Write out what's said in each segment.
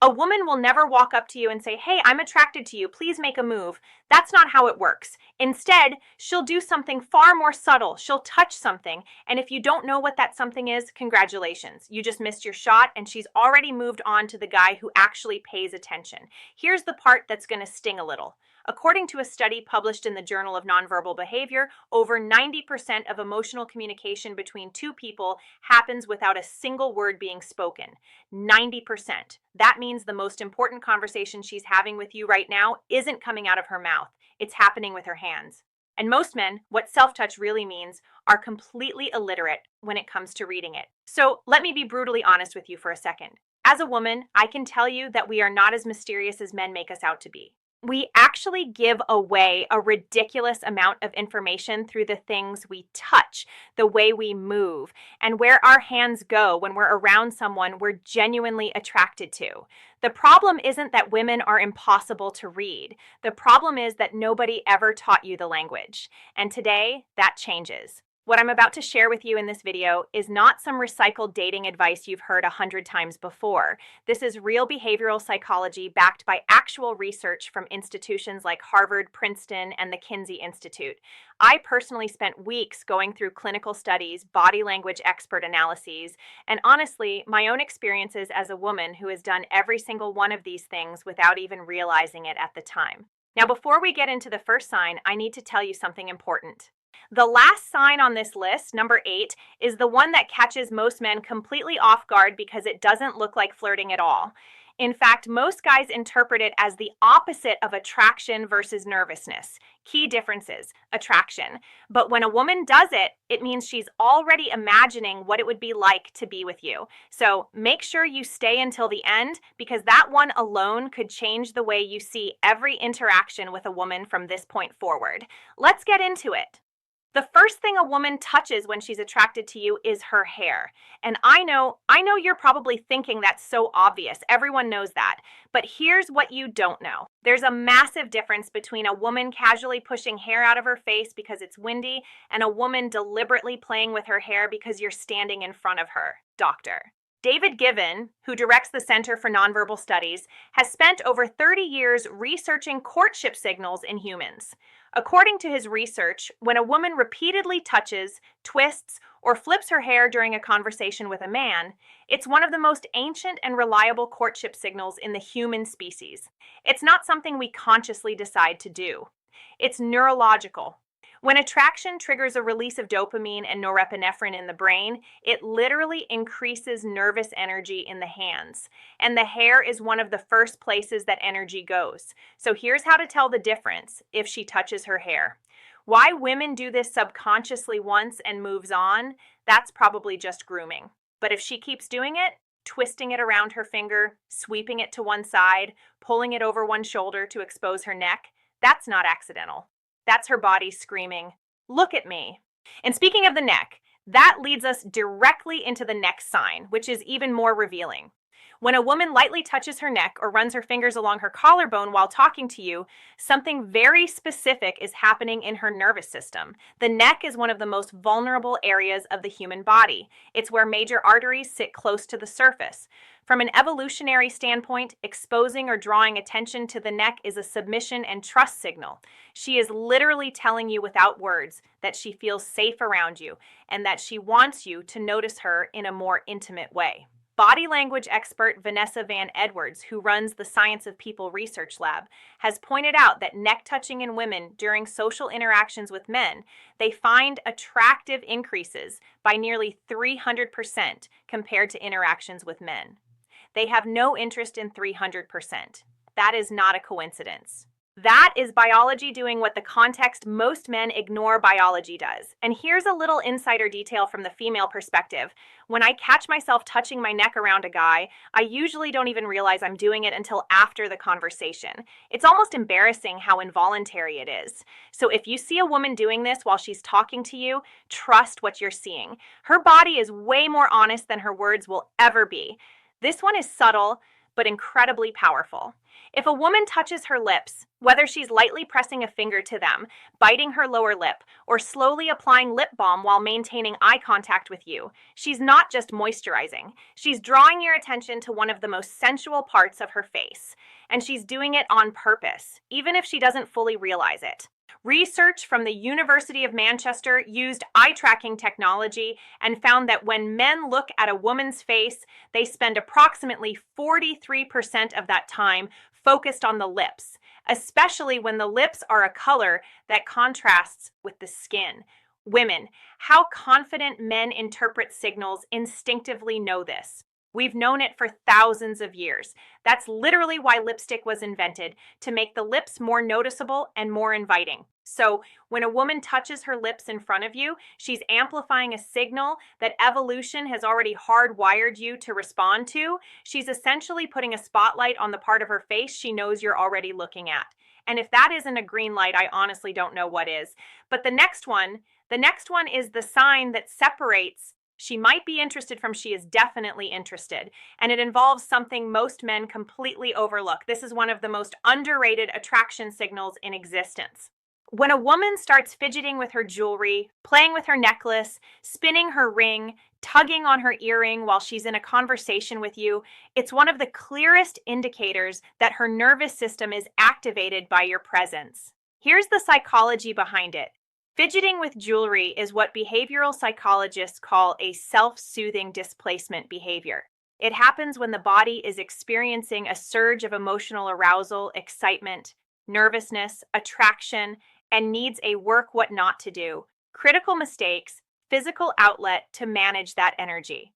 A woman will never walk up to you and say, "Hey, I'm attracted to you. Please make a move." That's not how it works. Instead, she'll do something far more subtle. She'll touch something. And if you don't know what that something is, congratulations. You just missed your shot, and she's already moved on to the guy who actually pays attention. Here's the part that's going to sting a little. According to a study published in the Journal of Nonverbal Behavior, over 90% of emotional communication between two people happens without a single word being spoken. 90%. That means the most important conversation she's having with you right now isn't coming out of her mouth. It's happening with her hands. And most men, what self-touch really means, are completely illiterate when it comes to reading it. So let me be brutally honest with you for a second. As a woman, I can tell you that we are not as mysterious as men make us out to be. We actually give away a ridiculous amount of information through the things we touch, the way we move, and where our hands go when we're around someone we're genuinely attracted to. The problem isn't that women are impossible to read. The problem is that nobody ever taught you the language. And today, that changes. What I'm about to share with you in this video is not some recycled dating advice you've heard 100 times before. This is real behavioral psychology backed by actual research from institutions like Harvard, Princeton, and the Kinsey Institute. I personally spent weeks going through clinical studies, body language expert analyses, and honestly, my own experiences as a woman who has done every single one of these things without even realizing it at the time. Now, before we get into the first sign, I need to tell you something important. The last sign on this list, number 8, is the one that catches most men completely off guard because it doesn't look like flirting at all. In fact, most guys interpret it as the opposite of attraction versus nervousness. Key differences: attraction. But when a woman does it, it means she's already imagining what it would be like to be with you. So make sure you stay until the end, because that one alone could change the way you see every interaction with a woman from this point forward. Let's get into it. The first thing a woman touches when she's attracted to you is her hair. And I know you're probably thinking that's so obvious. Everyone knows that. But here's what you don't know. There's a massive difference between a woman casually pushing hair out of her face because it's windy and a woman deliberately playing with her hair because you're standing in front of her. Doctor. David Given, who directs the Center for Nonverbal Studies, has spent over 30 years researching courtship signals in humans. According to his research, when a woman repeatedly touches, twists, or flips her hair during a conversation with a man, it's one of the most ancient and reliable courtship signals in the human species. It's not something we consciously decide to do. It's neurological. When attraction triggers a release of dopamine and norepinephrine in the brain, it literally increases nervous energy in the hands. And the hair is one of the first places that energy goes. So here's how to tell the difference if she touches her hair. Why women do this subconsciously once and moves on, that's probably just grooming. But if she keeps doing it, twisting it around her finger, sweeping it to one side, pulling it over one shoulder to expose her neck, that's not accidental. That's her body screaming, "Look at me." And speaking of the neck, that leads us directly into the next sign, which is even more revealing. When a woman lightly touches her neck or runs her fingers along her collarbone while talking to you, something very specific is happening in her nervous system. The neck is one of the most vulnerable areas of the human body. It's where major arteries sit close to the surface. From an evolutionary standpoint, exposing or drawing attention to the neck is a submission and trust signal. She is literally telling you without words that she feels safe around you and that she wants you to notice her in a more intimate way. Body language expert Vanessa Van Edwards, who runs the Science of People Research Lab, has pointed out that neck touching in women during social interactions with men, they find attractive increases by nearly 300% compared to interactions with men. They have no interest in 300%. That is not a coincidence. That is biology doing what the context most men ignore biology does. And here's a little insider detail from the female perspective. When I catch myself touching my neck around a guy, I usually don't even realize I'm doing it until after the conversation. It's almost embarrassing how involuntary it is. So if you see a woman doing this while she's talking to you, trust what you're seeing. Her body is way more honest than her words will ever be. This one is subtle, but incredibly powerful. If a woman touches her lips, whether she's lightly pressing a finger to them, biting her lower lip, or slowly applying lip balm while maintaining eye contact with you, she's not just moisturizing. She's drawing your attention to one of the most sensual parts of her face. And she's doing it on purpose, even if she doesn't fully realize it. Research from the University of Manchester used eye tracking technology and found that when men look at a woman's face, they spend approximately 43% of that time focused on the lips, especially when the lips are a color that contrasts with the skin. Women, how confident men interpret signals instinctively know this. We've known it for thousands of years. That's literally why lipstick was invented, to make the lips more noticeable and more inviting. So when a woman touches her lips in front of you, she's amplifying a signal that evolution has already hardwired you to respond to. She's essentially putting a spotlight on the part of her face she knows you're already looking at. And if that isn't a green light, I honestly don't know what is. But the next one is the sign that separates she might be interested from she is definitely interested. And it involves something most men completely overlook. This is one of the most underrated attraction signals in existence. When a woman starts fidgeting with her jewelry, playing with her necklace, spinning her ring, tugging on her earring while she's in a conversation with you, it's one of the clearest indicators that her nervous system is activated by your presence. Here's the psychology behind it. Fidgeting with jewelry is what behavioral psychologists call a self-soothing displacement behavior. It happens when the body is experiencing a surge of emotional arousal, excitement, nervousness, attraction, and needs a work what not to do, critical mistakes, physical outlet to manage that energy.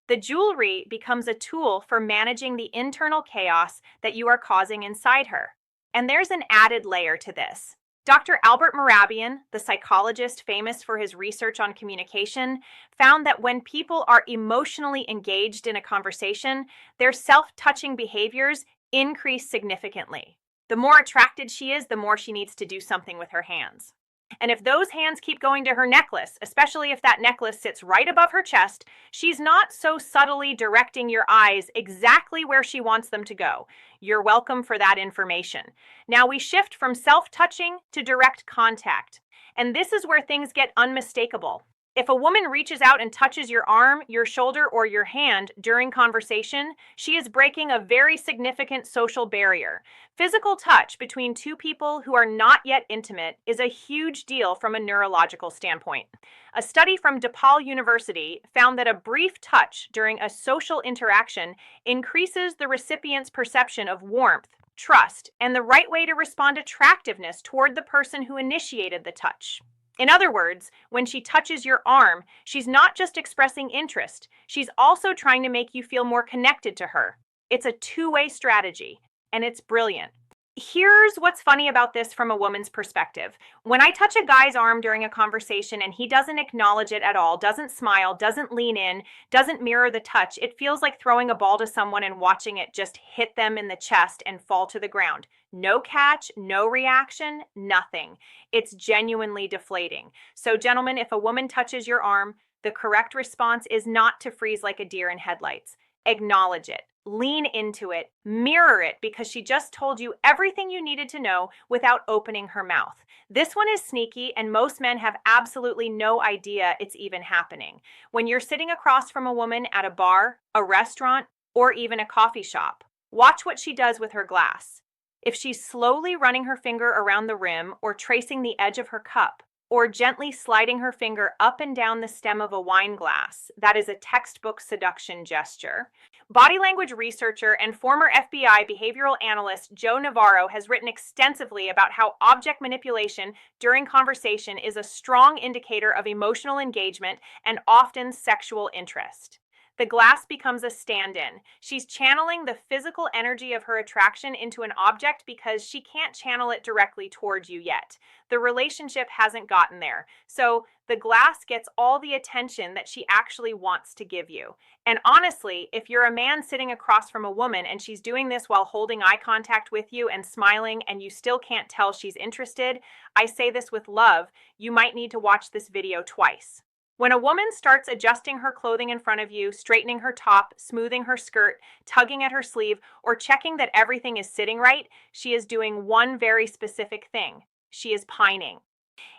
The jewelry becomes a tool for managing the internal chaos that you are causing inside her. And there's an added layer to this. Dr. Albert Mehrabian, the psychologist famous for his research on communication, found that when people are emotionally engaged in a conversation, their self-touching behaviors increase significantly. The more attracted she is, the more she needs to do something with her hands. And if those hands keep going to her necklace, especially if that necklace sits right above her chest, she's not so subtly directing your eyes exactly where she wants them to go. You're welcome for that information. Now we shift from self-touching to direct contact. And this is where things get unmistakable. If a woman reaches out and touches your arm, your shoulder, or your hand during conversation, she is breaking a very significant social barrier. Physical touch between two people who are not yet intimate is a huge deal from a neurological standpoint. A study from DePaul University found that a brief touch during a social interaction increases the recipient's perception of warmth, trust, and the right way to respond attractiveness toward the person who initiated the touch. In other words, when she touches your arm, she's not just expressing interest, she's also trying to make you feel more connected to her. It's a two-way strategy, and it's brilliant. Here's what's funny about this from a woman's perspective. When I touch a guy's arm during a conversation and he doesn't acknowledge it at all, doesn't smile, doesn't lean in, doesn't mirror the touch, it feels like throwing a ball to someone and watching it just hit them in the chest and fall to the ground. No catch, no reaction, nothing. It's genuinely deflating. So gentlemen, if a woman touches your arm, the correct response is not to freeze like a deer in headlights. Acknowledge it. Lean into it, mirror it, because she just told you everything you needed to know without opening her mouth. This one is sneaky, and most men have absolutely no idea it's even happening. When you're sitting across from a woman at a bar, a restaurant, or even a coffee shop, watch what she does with her glass. If she's slowly running her finger around the rim or tracing the edge of her cup, or gently sliding her finger up and down the stem of a wine glass, that is a textbook seduction gesture. Body language researcher and former FBI behavioral analyst Joe Navarro has written extensively about how object manipulation during conversation is a strong indicator of emotional engagement and often sexual interest. The glass becomes a stand-in. She's channeling the physical energy of her attraction into an object because she can't channel it directly towards you yet. The relationship hasn't gotten there. So the glass gets all the attention that she actually wants to give you. And honestly, if you're a man sitting across from a woman and she's doing this while holding eye contact with you and smiling and you still can't tell she's interested, I say this with love, you might need to watch this video twice. When a woman starts adjusting her clothing in front of you, straightening her top, smoothing her skirt, tugging at her sleeve, or checking that everything is sitting right, she is doing one very specific thing. She is pining.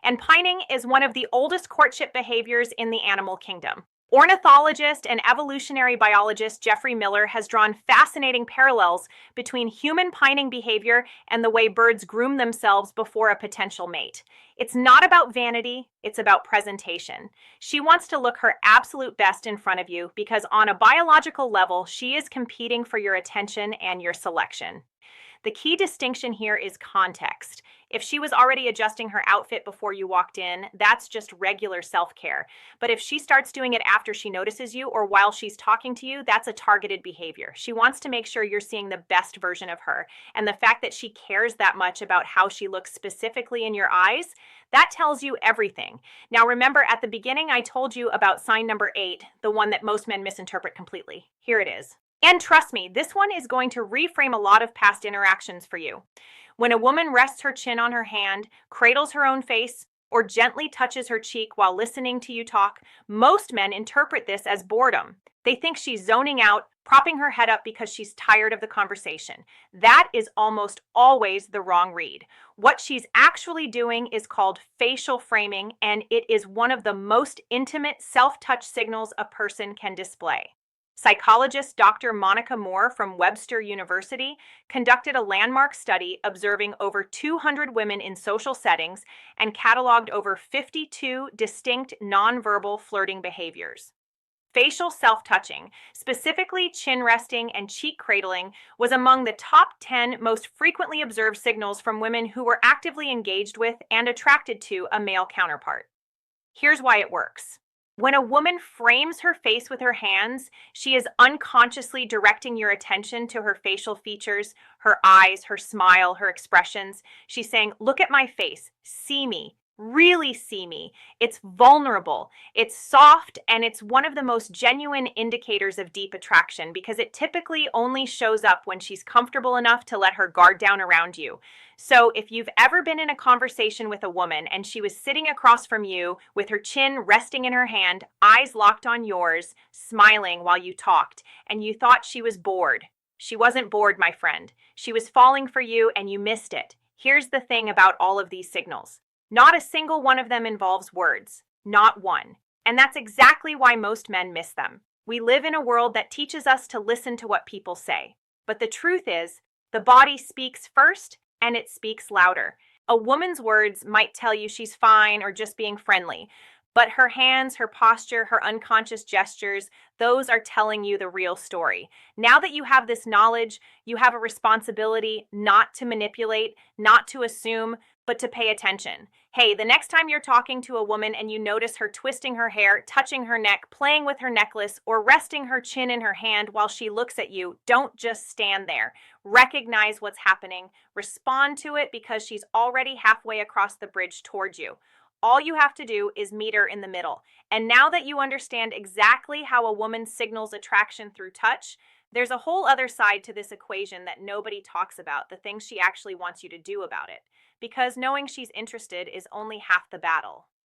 And pining is one of the oldest courtship behaviors in the animal kingdom. Ornithologist and evolutionary biologist Jeffrey Miller has drawn fascinating parallels between human pining behavior and the way birds groom themselves before a potential mate. It's not about vanity, it's about presentation. She wants to look her absolute best in front of you because, on a biological level, she is competing for your attention and your selection. The key distinction here is context. If she was already adjusting her outfit before you walked in, that's just regular self-care. But if she starts doing it after she notices you or while she's talking to you, that's a targeted behavior. She wants to make sure you're seeing the best version of her. And the fact that she cares that much about how she looks specifically in your eyes, that tells you everything. Now remember, at the beginning I told you about sign number 8, the one that most men misinterpret completely. Here it is. And trust me, this one is going to reframe a lot of past interactions for you. When a woman rests her chin on her hand, cradles her own face, or gently touches her cheek while listening to you talk, most men interpret this as boredom. They think she's zoning out, propping her head up because she's tired of the conversation. That is almost always the wrong read. What she's actually doing is called facial framing, and it is one of the most intimate self-touch signals a person can display. Psychologist Dr. Monica Moore from Webster University conducted a landmark study observing over 200 women in social settings and cataloged over 52 distinct nonverbal flirting behaviors. Facial self-touching, specifically chin resting and cheek cradling, was among the top 10 most frequently observed signals from women who were actively engaged with and attracted to a male counterpart. Here's why it works. When a woman frames her face with her hands, she is unconsciously directing your attention to her facial features, her eyes, her smile, her expressions. She's saying, look at my face, see me, really see me. It's vulnerable, it's soft, and it's one of the most genuine indicators of deep attraction because it typically only shows up when she's comfortable enough to let her guard down around you. So if you've ever been in a conversation with a woman and she was sitting across from you with her chin resting in her hand, eyes locked on yours, smiling while you talked, and you thought she was bored, she wasn't bored, my friend. She was falling for you and you missed it. Here's the thing about all of these signals. Not a single one of them involves words. Not one. And that's exactly why most men miss them. We live in a world that teaches us to listen to what people say. But the truth is, the body speaks first, and it speaks louder. A woman's words might tell you she's fine or just being friendly, but her hands, her posture, her unconscious gestures, those are telling you the real story. Now that you have this knowledge, you have a responsibility not to manipulate, not to assume, but to pay attention. Hey, the next time you're talking to a woman and you notice her twisting her hair, touching her neck, playing with her necklace, or resting her chin in her hand while she looks at you, don't just stand there. Recognize what's happening. Respond to it because she's already halfway across the bridge towards you. All you have to do is meet her in the middle. And now that you understand exactly how a woman signals attraction through touch, there's a whole other side to this equation that nobody talks about, the things she actually wants you to do about it. Because knowing she's interested is only half the battle.